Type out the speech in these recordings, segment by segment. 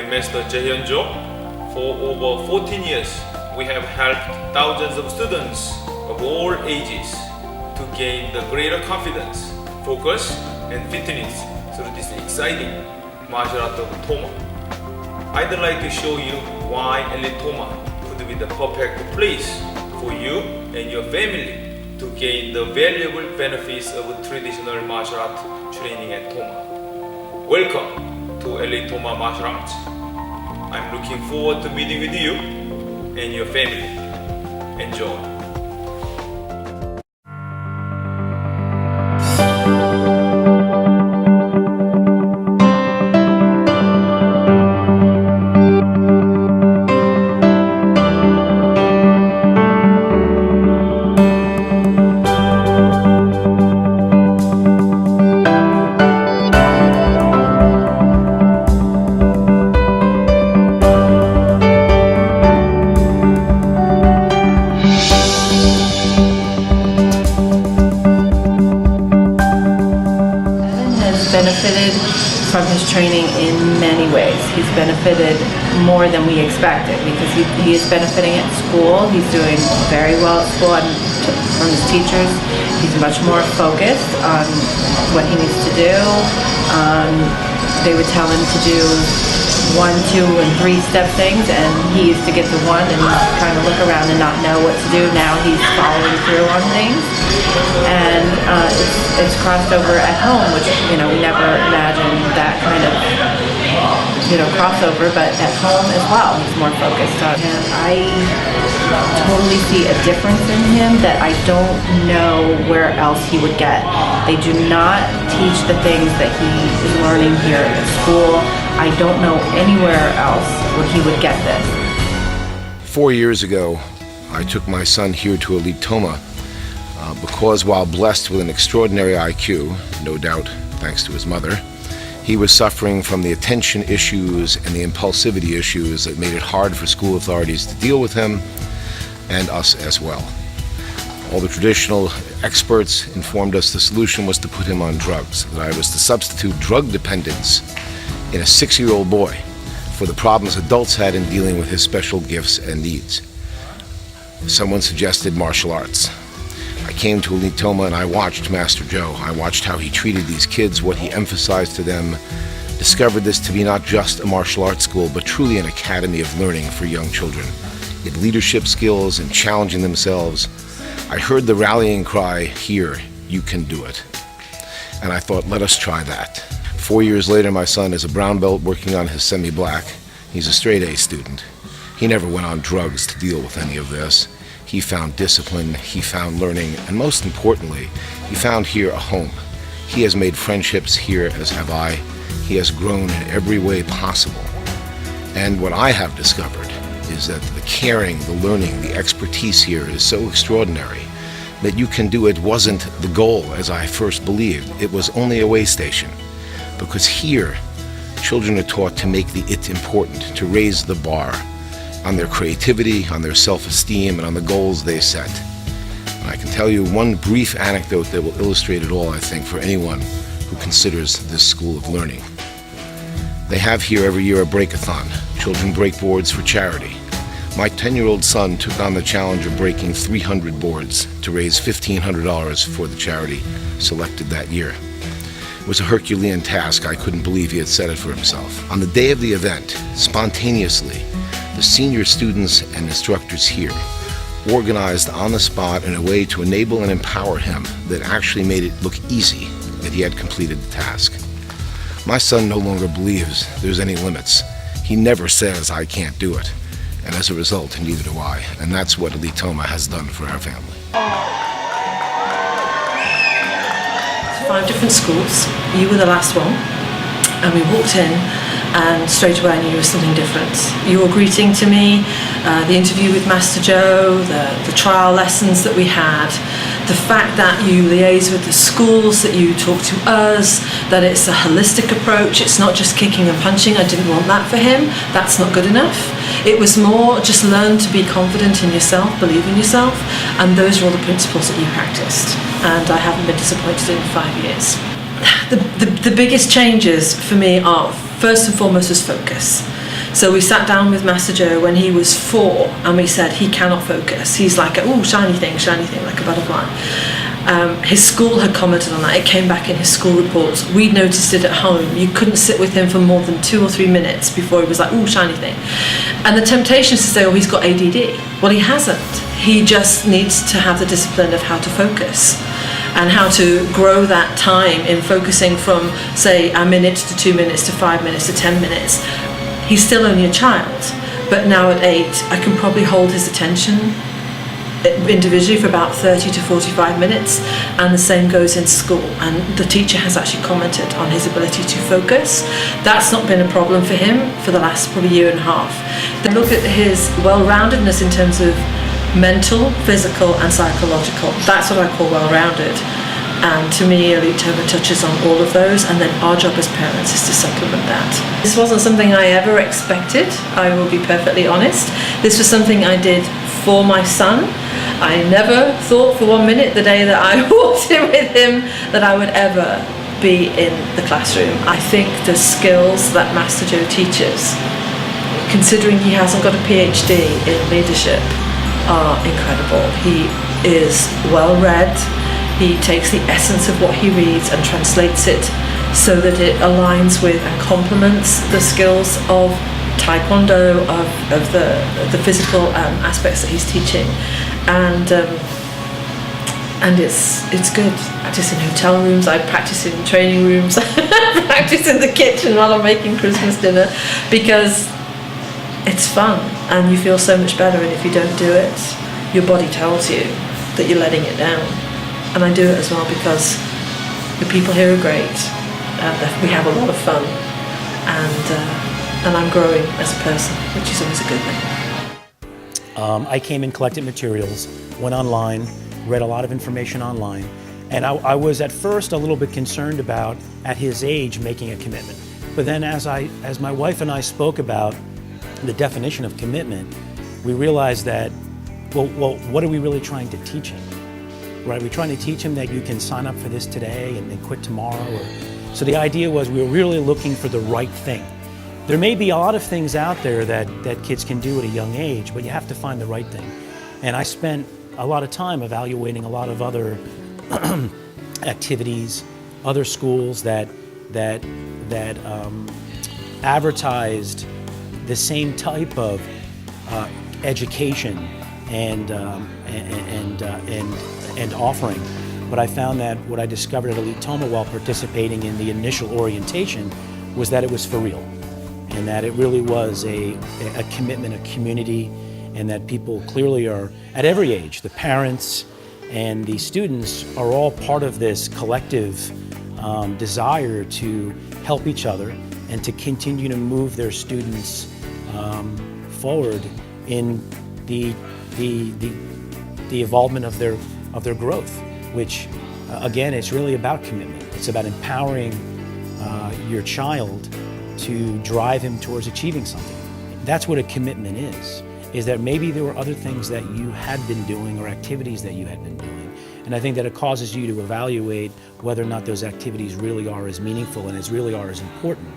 am Master Jae-hyun-jo. For over 14 years, we have helped thousands of students of all ages to gain the greater confidence, focus, and fitness through this exciting martial art of Toma. I'd like to show you why Elite Toma could be the perfect place for you and your family to gain the valuable benefits of traditional martial art training at Toma. Welcome to Elite Toma Martial Arts. I'm looking forward to meeting with you and your family. Enjoy. Benefited from his training in many ways. He's benefited more than we expected because he is benefiting at school. He's doing very well at school and from his teachers. He's much more focused on what he needs to do. They would tell him to do 1, 2, and 3 step things, and he used to get to 1 and kind of look around and not know what to do. Now he's following through on things, and it's crossed over at home, which we never imagined that kind of crossover, but at home as well he's more focused on him. I totally see a difference in him that I don't know where else he would get. They do not teach the things that he is learning here at school. I don't know anywhere else where he would get this. 4 years ago, I took my son here to Elite Toma because while blessed with an extraordinary IQ, no doubt thanks to his mother, he was suffering from the attention issues and the impulsivity issues that made it hard for school authorities to deal with him and us as well. All the traditional experts informed us the solution was to put him on drugs, that I was to substitute drug dependence in a 6-year-old boy for the problems adults had in dealing with his special gifts and needs. Someone suggested martial arts. I came to Elite Toma and I watched Master Joe. I watched how he treated these kids, what he emphasized to them, discovered this to be not just a martial arts school, but truly an academy of learning for young children, in leadership skills and challenging themselves. I heard the rallying cry, "Here, you can do it." And I thought, let us try that. 4 years later, my son is a brown belt working on his semi-black. He's a straight A student. He never went on drugs to deal with any of this. He found discipline, he found learning, and most importantly, he found here a home. He has made friendships here, as have I. He has grown in every way possible. And what I have discovered is that the caring, the learning, the expertise here is so extraordinary that you can do it wasn't the goal as I first believed. It was only a way station. Because here, children are taught to make the it important, to raise the bar on their creativity, on their self-esteem, and on the goals they set. And I can tell you one brief anecdote that will illustrate it all, I think, for anyone who considers this school of learning. They have here every year a breakathon. Children break boards for charity. My 10-year-old son took on the challenge of breaking 300 boards to raise $1,500 for the charity selected that year. It was a Herculean task. I couldn't believe he had set it for himself. On the day of the event, spontaneously, the senior students and instructors here organized on the spot in a way to enable and empower him that actually made it look easy that he had completed the task. My son no longer believes there's any limits. He never says, "I can't do it." And as a result, neither do I. And that's what Elite Toma has done for our family. 5 different schools. You were the last one, and we walked in and straight away I knew there was something different. Your greeting to me, the interview with Master Joe, the trial lessons that we had, the fact that you liaise with the schools, that you talk to us, that it's a holistic approach, it's not just kicking and punching. I didn't want that for him. That's not good enough. It was more just learn to be confident in yourself, believe in yourself, and those are all the principles that you practiced. And I haven't been disappointed in 5 years. The biggest changes for me are, first and foremost, is focus. So we sat down with Master Joe when he was 4, and we said he cannot focus. He's like, oh, shiny thing, like a butterfly. His school had commented on that. It came back in his school reports. We'd noticed it at home. You couldn't sit with him for more than 2 or 3 minutes before he was like, oh, shiny thing. And the temptation is to say, oh, he's got ADD. Well, he hasn't. He just needs to have the discipline of how to focus and how to grow that time in focusing from, say, a minute to 2 minutes to 5 minutes to 10 minutes. He's still only a child, but now at 8, I can probably hold his attention individually for about 30 to 45 minutes, and the same goes in school, and the teacher has actually commented on his ability to focus. That's not been a problem for him for the last probably year and a half. Then look at his well-roundedness in terms of mental, physical and psychological. That's what I call well-rounded, and to me Elite Toma touches on all of those, and then our job as parents is to supplement that. This wasn't something I ever expected, I will be perfectly honest. This was something I did for my son. I never thought for 1 minute the day that I walked in with him that I would ever be in the classroom. I think the skills that Master Joe teaches, considering he hasn't got a PhD in leadership, are incredible. He is well read. He takes the essence of what he reads and translates it so that it aligns with and complements the skills of Taekwondo, of the physical aspects that he's teaching, and it's good. I practice in hotel rooms, I practice in training rooms, I practice in the kitchen while I'm making Christmas dinner, because it's fun and you feel so much better, and if you don't do it, your body tells you that you're letting it down. And I do it as well because the people here are great, we have a lot of fun, and I'm growing as a person, which is always a good thing. I came and collected materials, went online, read a lot of information online, and I was at first a little bit concerned about, at his age, making a commitment. But then as my wife and I spoke about the definition of commitment, we realized that, well, what are we really trying to teach him? Right? We're trying to teach him that you can sign up for this today and then quit tomorrow. So the idea was we were really looking for the right thing. There may be a lot of things out there that kids can do at a young age, but you have to find the right thing. And I spent a lot of time evaluating a lot of other activities, other schools that advertised the same type of education and offering. But I found that what I discovered at Elite Toma while participating in the initial orientation was that it was for real, and that it really was a commitment, a community, and that people clearly are, at every age, the parents and the students are all part of this collective desire to help each other and to continue to move their students forward in the involvement of their growth, which again, it's really about commitment. It's about empowering your child to drive him towards achieving something. That's what a commitment is that maybe there were other things that you had been doing or activities that you had been doing. And I think that it causes you to evaluate whether or not those activities really are as meaningful and really are as important.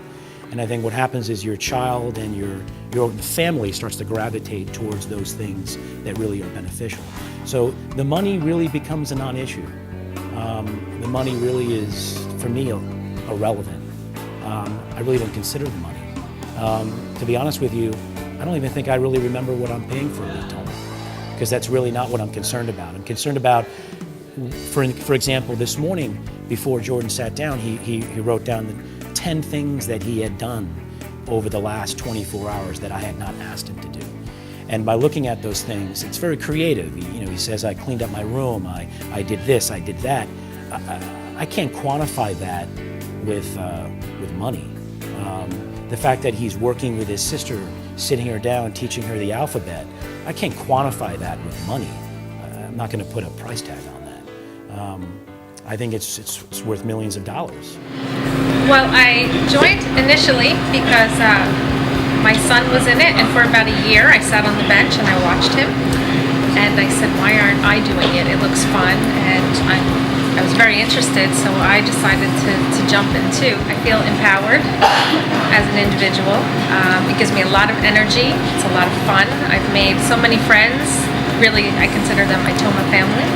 And I think what happens is your child and your family starts to gravitate towards those things that really are beneficial. So the money really becomes a non-issue. The money really is, for me, irrelevant. I really don't consider the money. To be honest with you, I don't even think I really remember what I'm paying for Elite Toma, because that's really not what I'm concerned about. I'm concerned about, for example, this morning before Jordan sat down, he wrote down the 10 things that he had done over the last 24 hours that I had not asked him to do. And by looking at those things, it's very creative. He says, I cleaned up my room, I did this, I did that. I can't quantify that with money. The fact that he's working with his sister, sitting her down, teaching her the alphabet, I can't quantify that with money. I'm not going to put a price tag on that. I think it's worth millions of dollars. Well, I joined initially because my son was in it, and for about a year I sat on the bench and I watched him, and I said, why aren't I doing it? It looks fun, and I'm I was very interested, so I decided to jump in too. I feel empowered as an individual. It gives me a lot of energy. It's a lot of fun. I've made so many friends. Really, I consider them my Toma family.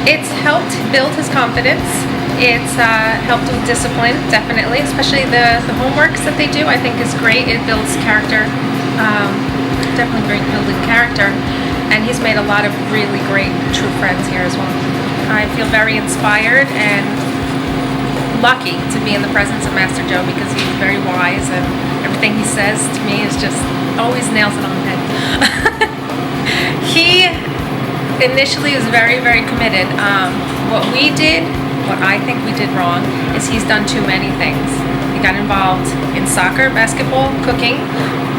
It's helped build his confidence. It's helped with discipline, definitely, especially the homeworks that they do. I think is great. It builds character, definitely great building character. And he's made a lot of really great true friends here as well. I feel very inspired and lucky to be in the presence of Master Joe because he's very wise and everything he says to me is just always nails it on the head. He initially was very, very committed. What I think we did wrong is he's done too many things. He got involved in soccer, basketball, cooking,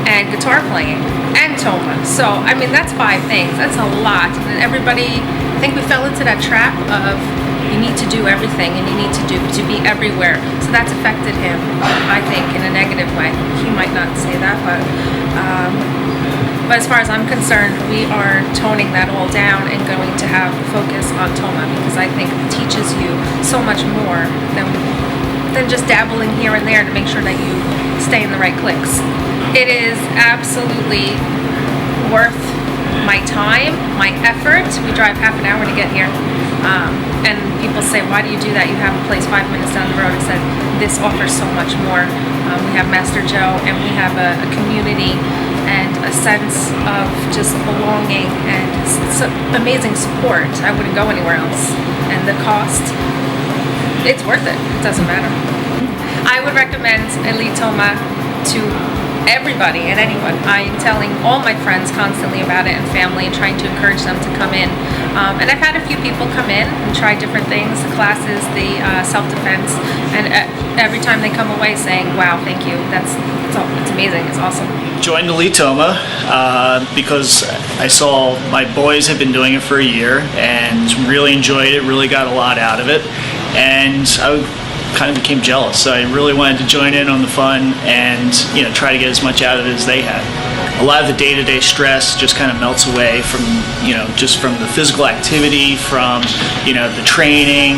and guitar playing, and Toma. So, I mean, that's 5 things. That's a lot. And everybody, I think we fell into that trap of you need to do everything and you need to be everywhere. So that's affected him, I think, in a negative way. He might not say that, but as far as I'm concerned, we are toning that all down and going to have focus on Toma because I think it teaches you so much more than just dabbling here and there to make sure that you stay in the right clicks. It is absolutely worth my time, my effort. We drive half an hour to get here. And people say, why do you do that? You have a place 5 minutes down the road. I said, this offers so much more. We have Master Joe and we have a community and a sense of just belonging and amazing support. I wouldn't go anywhere else. And the cost, it's worth it. It doesn't matter. I would recommend Elite Toma to everybody and anyone. I am telling all my friends constantly about it and family and trying to encourage them to come in. And I've had a few people come in and try different things, the classes, the self-defense, and every time they come away saying, wow, thank you, it's amazing, it's awesome. Joined Elite Toma because I saw my boys had been doing it for a year and really enjoyed it, really got a lot out of it, and I kind of became jealous. So I really wanted to join in on the fun and try to get as much out of it as they had. A lot of the day-to-day stress just kind of melts away from just from the physical activity, from the training,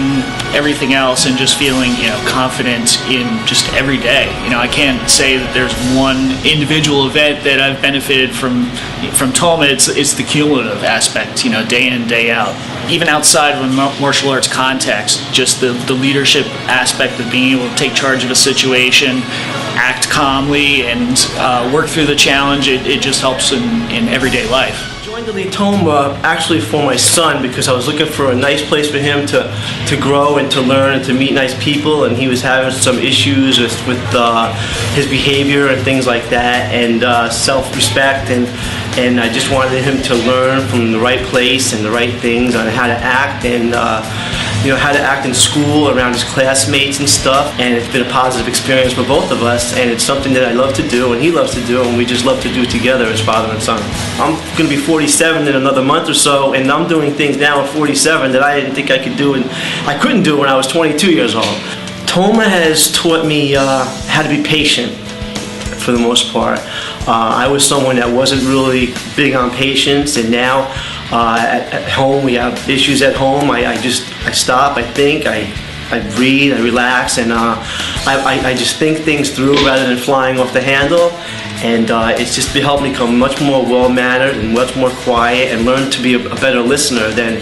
everything else, and just feeling confident in just every day. I can't say that there's one individual event that I've benefited from Toma. It's the cumulative aspect, day in, day out. Even outside of a martial arts context, just the leadership aspect of being able to take charge of a situation, act calmly, and work through the challenge, it just helps in everyday life. I joined Elite Toma actually for my son because I was looking for a nice place for him to grow and to learn and to meet nice people, and he was having some issues with his behavior and things like that, and self-respect, and I just wanted him to learn from the right place and the right things on how to act and how to act in school around his classmates and stuff. And it's been a positive experience for both of us, and it's something that I love to do and he loves to do, and we just love to do together as father and son. I'm going to be 47 in another month or so, and I'm doing things now at 47 that I didn't think I could do and I couldn't do when I was 22 years old. Toma has taught me how to be patient for the most part. I was someone that wasn't really big on patience, and now at home we have issues at home. I stop, I think, I breathe, I relax, and I just think things through rather than flying off the handle. And it's just helped me become much more well-mannered and much more quiet and learn to be a better listener than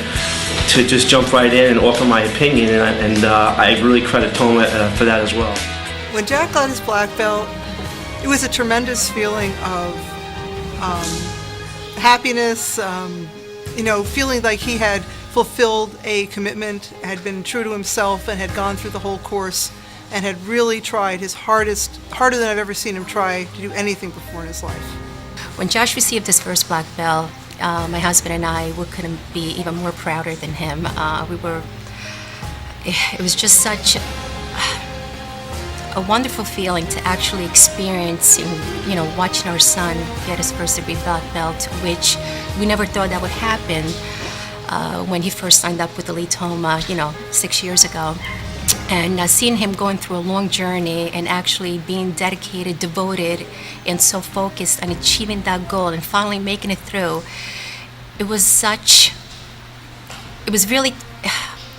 to just jump right in and offer my opinion. And I really credit Toma for that as well. When Jack got his black belt, it was a tremendous feeling of happiness, feeling like he had fulfilled a commitment, had been true to himself, and had gone through the whole course and had really tried his hardest, harder than I've ever seen him try to do anything before in his life. When Josh received his first black belt, my husband and I, we couldn't be even more prouder than him. It was just such a wonderful feeling to actually experience, watching our son get his first degree black belt, which we never thought that would happen when he first signed up with Elite Toma, 6 years ago. And seeing him going through a long journey and actually being dedicated, devoted, and so focused on achieving that goal and finally making it through, it was really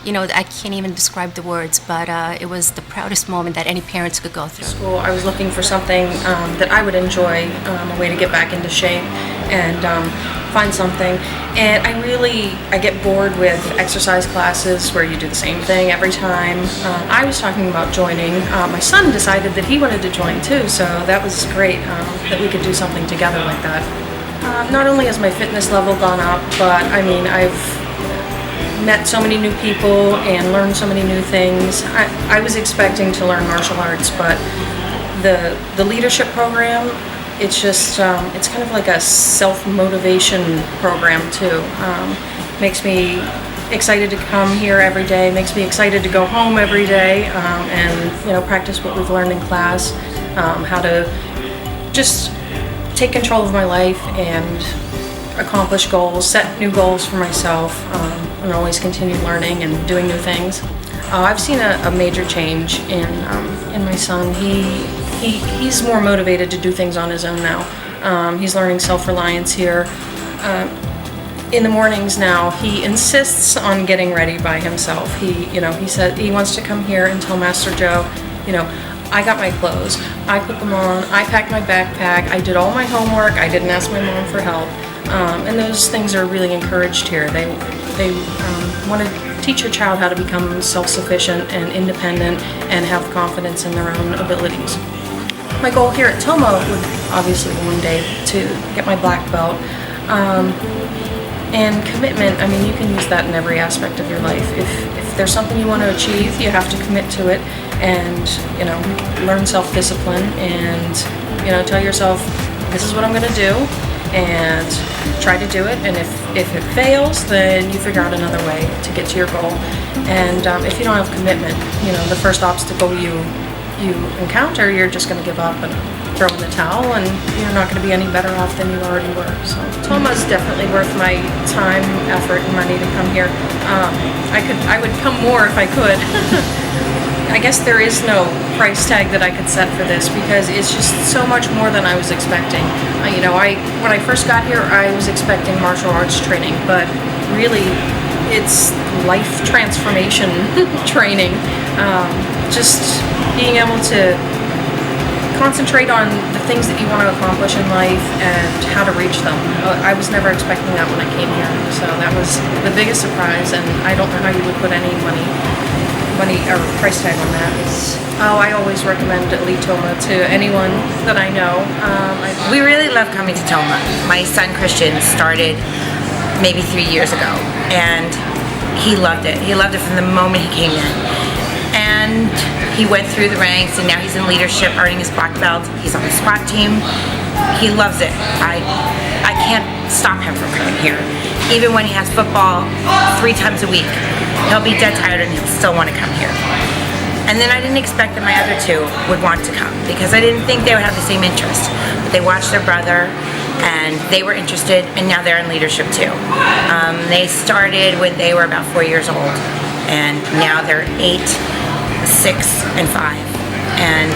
I can't even describe the words, but it was the proudest moment that any parents could go through. School, I was looking for something that I would enjoy, a way to get back into shape and find something. And I get bored with exercise classes where you do the same thing every time. I was talking about joining. My son decided that he wanted to join too, so that was great that we could do something together like that. Not only has my fitness level gone up, but I mean, I've met so many new people and learned so many new things. I was expecting to learn martial arts, but the leadership program, it's just it's kind of like a self-motivation program too. Makes me excited to come here every day, makes me excited to go home every day, and practice what we've learned in class, how to just take control of my life and accomplish goals, set new goals for myself, and always continue learning and doing new things. I've seen a major change in my son. He's more motivated to do things on his own now. He's learning self-reliance here. In the mornings now, he insists on getting ready by himself. He said he wants to come here and tell Master Joe, I got my clothes, I put them on, I packed my backpack, I did all my homework, I didn't ask my mom for help. And those things are really encouraged here. They want to teach your child how to become self-sufficient and independent and have confidence in their own abilities. My goal here at Toma would obviously one day to get my black belt. And commitment, I mean, you can use that in every aspect of your life. If there's something you want to achieve, you have to commit to it and, learn self-discipline and, tell yourself, this is what I'm going to do, and try to do it. And if it fails, then you figure out another way to get to your goal. And if you don't have commitment, the first obstacle you encounter, you're just going to give up and throw in the towel, and you're not going to be any better off than you already were. So Toma's definitely worth my time, effort, and money to come here. I would come more if I could. I guess there is no price tag that I could set for this because it's just so much more than I was expecting. When I first got here, I was expecting martial arts training, but really, it's life transformation training. Just being able to concentrate on the things that you want to accomplish in life and how to reach them. I was never expecting that when I came here, so that was the biggest surprise, and I don't know how you would put any money or price tag on that. I always recommend Elite Toma to anyone that I know. We really love coming to Toma. My son Christian started maybe 3 years ago, and he loved it. He loved it from the moment he came in. And he went through the ranks, and now he's in leadership, earning his black belt. He's on the SWAT team. He loves it. I can't stop him from coming here. Even when he has football 3 times a week, he'll be dead tired and he'll still want to come here. And then I didn't expect that my other 2 would want to come because I didn't think they would have the same interest. But they watched their brother and they were interested, and now they're in leadership too. They started when they were about 4 years old, and now they're 8, 6, and 5. And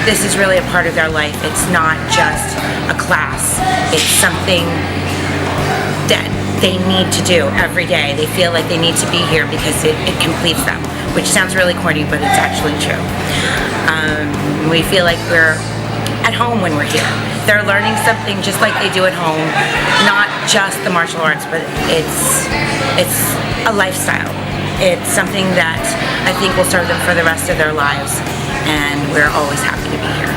this is really a part of their life. It's not just a class. It's something that they need to do every day. They feel like they need to be here because it completes them, which sounds really corny, but it's actually true. We feel like we're at home when we're here. They're learning something just like they do at home, not just the martial arts, but it's a lifestyle. It's something that I think will serve them for the rest of their lives, and we're always happy to be here.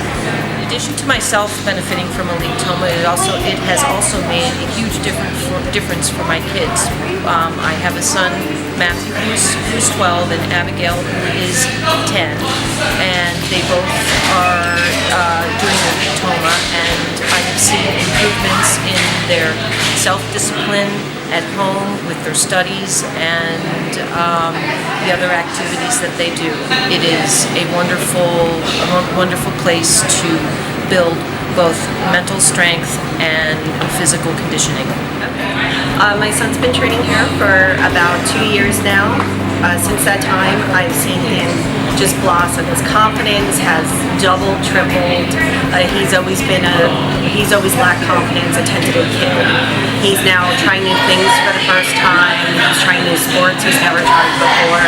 In addition to myself benefiting from Elite Toma, it has also made a huge difference for my kids. I have a son, Matthew, who's 12, and Abigail, who is 10, and they both are doing Elite Toma, and I have seen improvements in their self-discipline at home with their studies and the other activities that they do. It is a wonderful place to build both mental strength and physical conditioning. My son's been training here for about 2 years now. Since that time, I've seen him just blossom. His confidence has doubled, tripled. He's always lacked confidence, a tentative kid. He's now trying new things for the first time. He's trying new sports he's never tried before.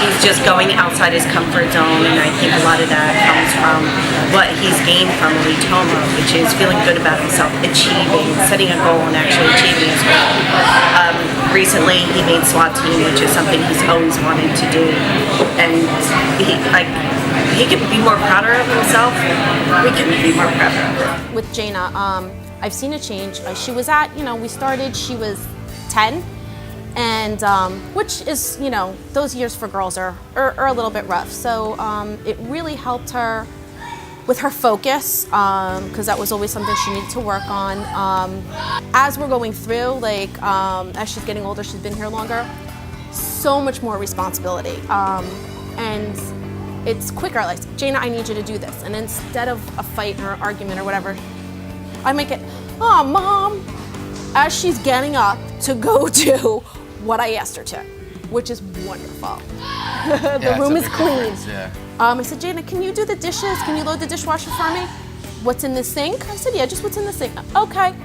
He's just going outside his comfort zone, and I think a lot of that comes from what he's gained from Elite Toma, which is feeling good about himself, achieving, setting a goal, and actually achieving his goal. Recently, he made SWAT team, which is something he's always wanted to do, and he could be more prouder of himself. We can be more prouder of her. With Jaina, I've seen a change. She was at, we started, she was 10, and which is, those years for girls are a little bit rough. So it really helped her with her focus, because that was always something she needed to work on. As we're going through, as she's getting older, she's been here longer, so much more responsibility. And it's quicker, like, Jaina, I need you to do this. And instead of a fight or argument or whatever, I make it, oh, Mom, as she's getting up to go do what I asked her to, which is wonderful. The room is clean. I said, Jaina, can you do the dishes? Can you load the dishwasher for me? What's in the sink? I said, yeah, just what's in the sink. Okay.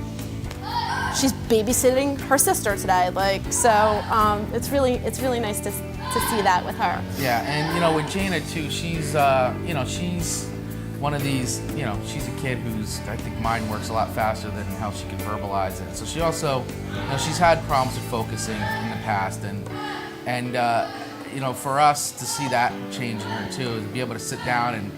She's babysitting her sister today, so it's really nice to see that with her. Yeah, and with Jaina too, she's she's one of these, she's a kid who's, I think mind works a lot faster than how she can verbalize it. So she also, she's had problems with focusing in the past, and for us to see that change in her too, to be able to sit down and,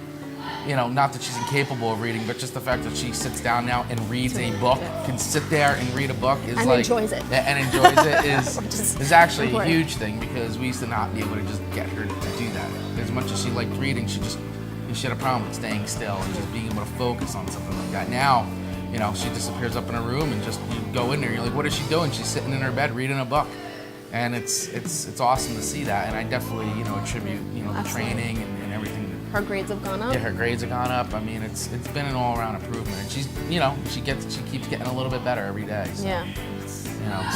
not that she's incapable of reading, but just the fact that she sits down now and reads a book, can sit there and read a book is and enjoys it. And enjoys it is actually a huge thing, because we used to not be able to just get her to do that. As much as she liked reading, she had a problem with staying still and just being able to focus on something like that. Now, she disappears up in her room and just, you go in there, you're like, what is she doing? She's sitting in her bed reading a book. And it's awesome to see that, and I definitely, attribute, the training and everything. Her grades have gone up? Yeah, her grades have gone up. I mean, it's been an all-around improvement. And she's, she keeps getting a little bit better every day. So, yeah.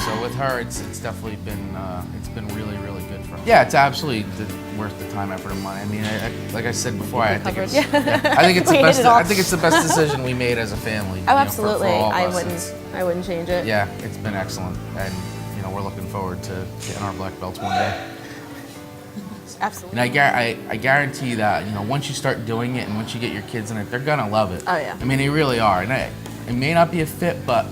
So with her, it's definitely been, it's been really, really good for her. Yeah, it's absolutely worth the time, effort, and money. I mean, like I said before, I think it's the best decision we made as a family. Oh, absolutely. For all of I wouldn't change it. Yeah, it's been excellent, and we're looking forward to getting our black belts one day. Absolutely. And I guarantee that, once you start doing it and once you get your kids in it, they're gonna love it. Oh yeah. I mean, they really are. And it may not be a fit, but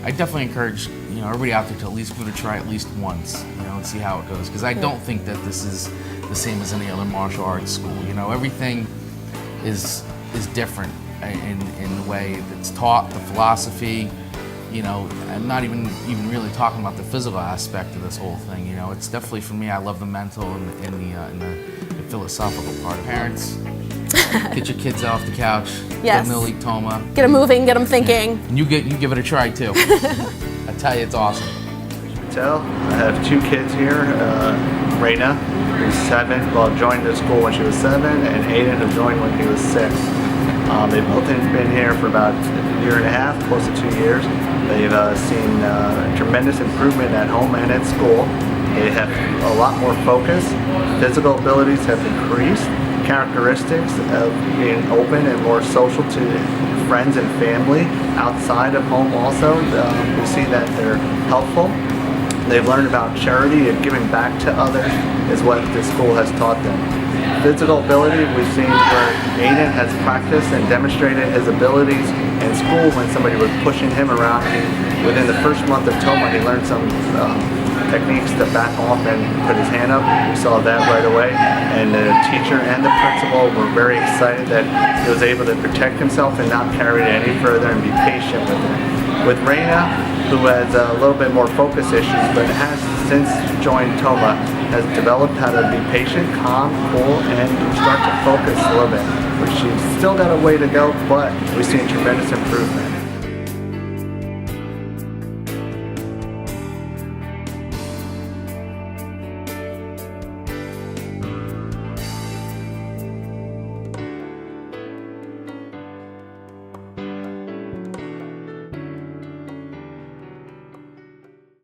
I definitely encourage, everybody out there to at least give it a try at least once, and see how it goes. Because I don't think that this is the same as any other martial arts school. Everything is different in the way it's taught, the philosophy. I'm not even really talking about the physical aspect of this whole thing. It's definitely, for me, I love the mental and the philosophical part. Parents, get your kids off the couch. Yes. Get them to Elite Toma. Get them moving, get them thinking. And you give it a try too. I tell you, it's awesome. I have two kids here. Raina, who's 7, joined the school when she was 7, and Aiden, who joined when he was 6. They've both been here for about a year and a half, close to 2 years. They've seen tremendous improvement at home and at school. They have a lot more focus. Physical abilities have increased. Characteristics of being open and more social to friends and family outside of home also. We see that they're helpful. They've learned about charity and giving back to others is what the school has taught them. Physical ability, we've seen where Aiden has practiced and demonstrated his abilities in school when somebody was pushing him around. Within the first month of Toma, he learned some techniques to back off and put his hand up. We saw that right away. And the teacher and the principal were very excited that he was able to protect himself and not carry it any further and be patient with it. With Raina, who has a little bit more focus issues, but has since joined Toma, has developed how to be patient, calm, cool, and start to focus a little bit, which she's still got a way to go, but we've seen tremendous improvement.